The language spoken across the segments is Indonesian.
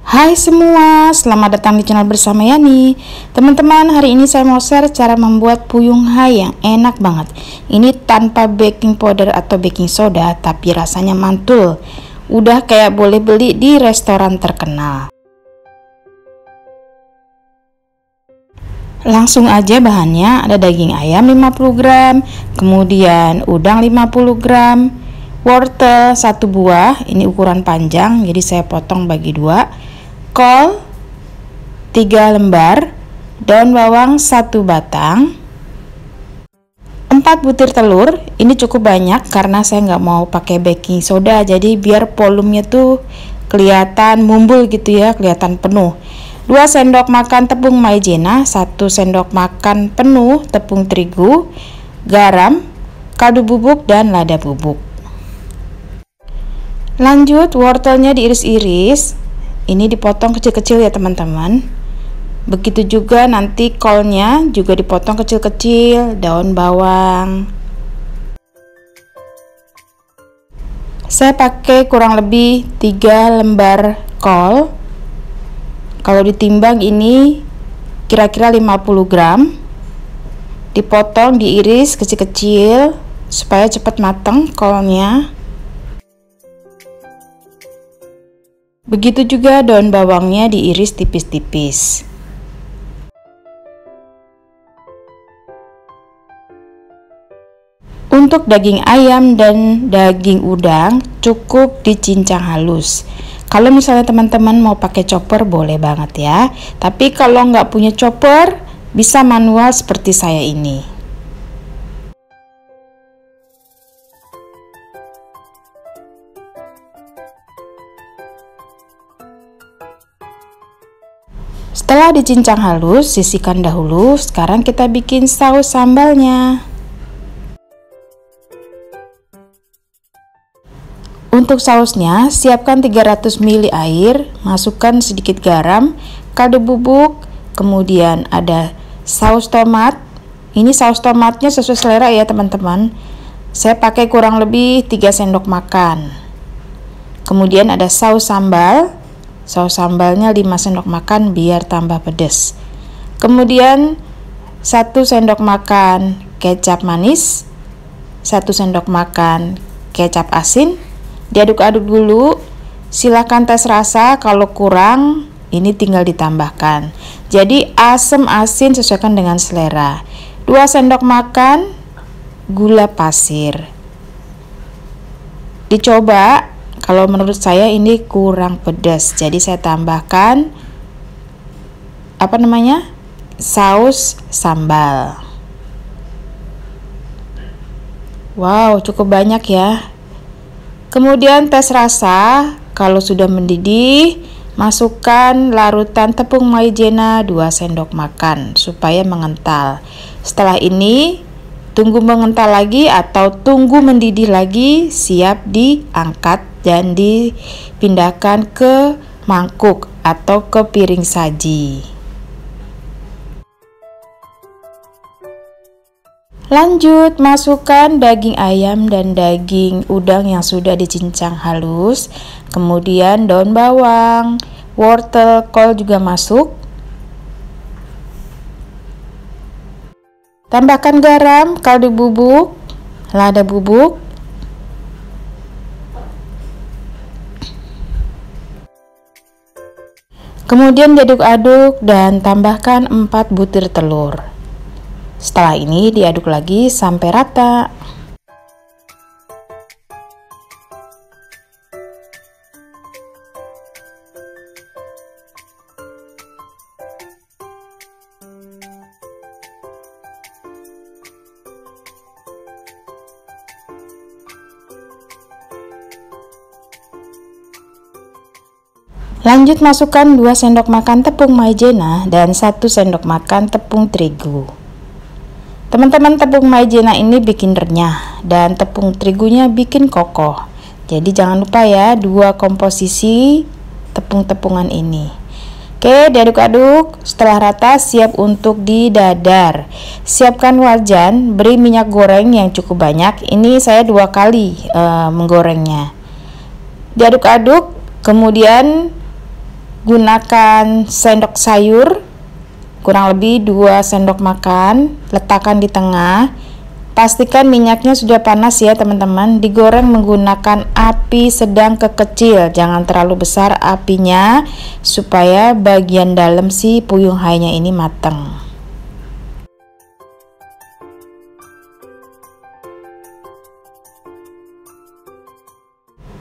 Hai semua, selamat datang di channel bersama Yani. Teman-teman, hari ini saya mau share cara membuat puyung hai yang enak banget. Ini tanpa baking powder atau baking soda, tapi rasanya mantul. Udah kayak boleh beli di restoran terkenal. Langsung aja bahannya, ada daging ayam 50 gram, kemudian udang 50 gram, wortel 1 buah, ini ukuran panjang jadi saya potong bagi 2, kol 3 lembar, daun bawang 1 batang, 4 butir telur. Ini cukup banyak karena saya nggak mau pakai baking soda, jadi biar volumenya tuh kelihatan mumbul gitu ya, kelihatan penuh. 2 sendok makan tepung maizena, 1 sendok makan penuh tepung terigu, garam, kaldu bubuk, dan lada bubuk. Lanjut, wortelnya diiris-iris. Ini dipotong kecil-kecil ya teman-teman. Begitu juga nanti kolnya juga dipotong kecil-kecil, daun bawang. Saya pakai kurang lebih 3 lembar kol. Kalau ditimbang ini kira-kira 50 gram. Dipotong, diiris kecil-kecil supaya cepat matang kolnya. Begitu juga daun bawangnya diiris tipis-tipis. Untuk daging ayam dan daging udang cukup dicincang halus. Kalau misalnya teman-teman mau pakai chopper boleh banget ya. Tapi kalau nggak punya chopper bisa manual seperti saya ini. Setelah dicincang halus, sisihkan dahulu. Sekarang kita bikin saus sambalnya. Untuk sausnya, siapkan 300 ml air, masukkan sedikit garam, kaldu bubuk, kemudian ada saus tomat. Ini saus tomatnya sesuai selera ya teman-teman. Saya pakai kurang lebih 3 sendok makan. Kemudian ada saus sambal. Saus sambalnya 5 sendok makan biar tambah pedas. Kemudian 1 sendok makan kecap manis, 1 sendok makan kecap asin. Diaduk-aduk dulu. Silahkan tes rasa, kalau kurang ini tinggal ditambahkan. Jadi asam asin sesuaikan dengan selera. 2 sendok makan gula pasir. Dicoba. Kalau menurut saya ini kurang pedas, jadi saya tambahkan saus sambal. Wow, cukup banyak ya. Kemudian tes rasa, kalau sudah mendidih, masukkan larutan tepung maizena 2 sendok makan supaya mengental. Setelah ini tunggu mengental lagi atau tunggu mendidih lagi, siap diangkat dan dipindahkan ke mangkuk atau ke piring saji. Lanjut, masukkan daging ayam dan daging udang yang sudah dicincang halus, kemudian daun bawang, wortel, kol juga masuk. Tambahkan garam, kaldu bubuk, lada bubuk. Kemudian diaduk-aduk dan tambahkan 4 butir telur. Setelah ini diaduk lagi sampai rata. Lanjut, masukkan 2 sendok makan tepung maizena dan 1 sendok makan tepung terigu. Teman-teman, tepung maizena ini bikin renyah dan tepung terigunya bikin kokoh. Jadi jangan lupa ya, 2 komposisi tepung-tepungan ini. Oke, diaduk-aduk. Setelah rata, siap untuk didadar. Siapkan wajan, beri minyak goreng yang cukup banyak. Ini saya 2 kali menggorengnya. Diaduk-aduk, kemudian gunakan sendok sayur, kurang lebih 2 sendok makan, letakkan di tengah. Pastikan minyaknya sudah panas ya teman-teman. Digoreng menggunakan api sedang ke kecil, jangan terlalu besar apinya supaya bagian dalam si puyung hai-nya ini matang.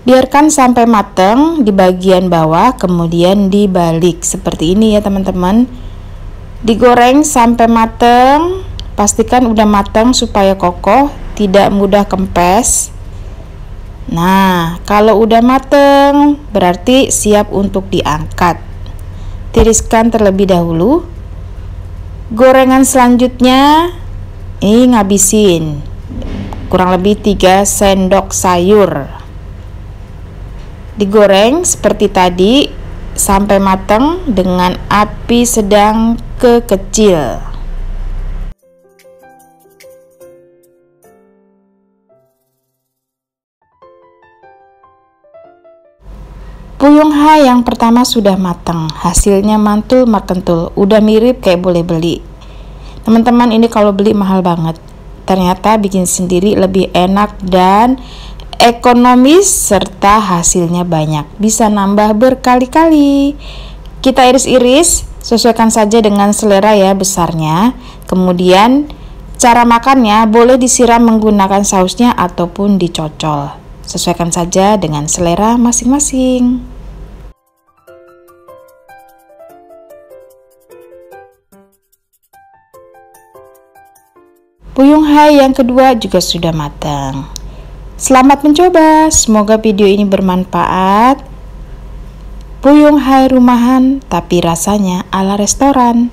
Biarkan sampai matang di bagian bawah, kemudian dibalik seperti ini ya teman-teman. Digoreng sampai matang. Pastikan udah matang supaya kokoh, tidak mudah kempes. Nah, kalau udah matang berarti siap untuk diangkat. Tiriskan terlebih dahulu. Gorengan selanjutnya ini ngabisin kurang lebih 3 sendok sayur. Digoreng seperti tadi sampai matang dengan api sedang ke kecil. Puyung hai yang pertama sudah matang, hasilnya mantul makentul, udah mirip kayak boleh beli. Teman-teman, ini kalau beli mahal banget. Ternyata bikin sendiri lebih enak dan ekonomis serta hasilnya banyak. Bisa nambah berkali-kali. Kita iris-iris, sesuaikan saja dengan selera ya besarnya. Kemudian cara makannya boleh disiram menggunakan sausnya ataupun dicocol. Sesuaikan saja dengan selera masing-masing. Puyung hai yang kedua juga sudah matang. Selamat mencoba, semoga video ini bermanfaat. Puyung hai rumahan tapi rasanya ala restoran.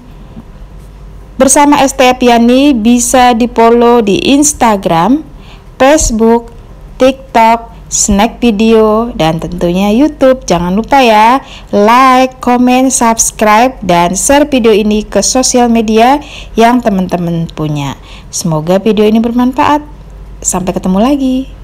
Bersama ST Epiani bisa di-follow di Instagram, Facebook, TikTok, Snack Video, dan tentunya YouTube. Jangan lupa ya, like, comment, subscribe, dan share video ini ke sosial media yang teman-teman punya. Semoga video ini bermanfaat. Sampai ketemu lagi.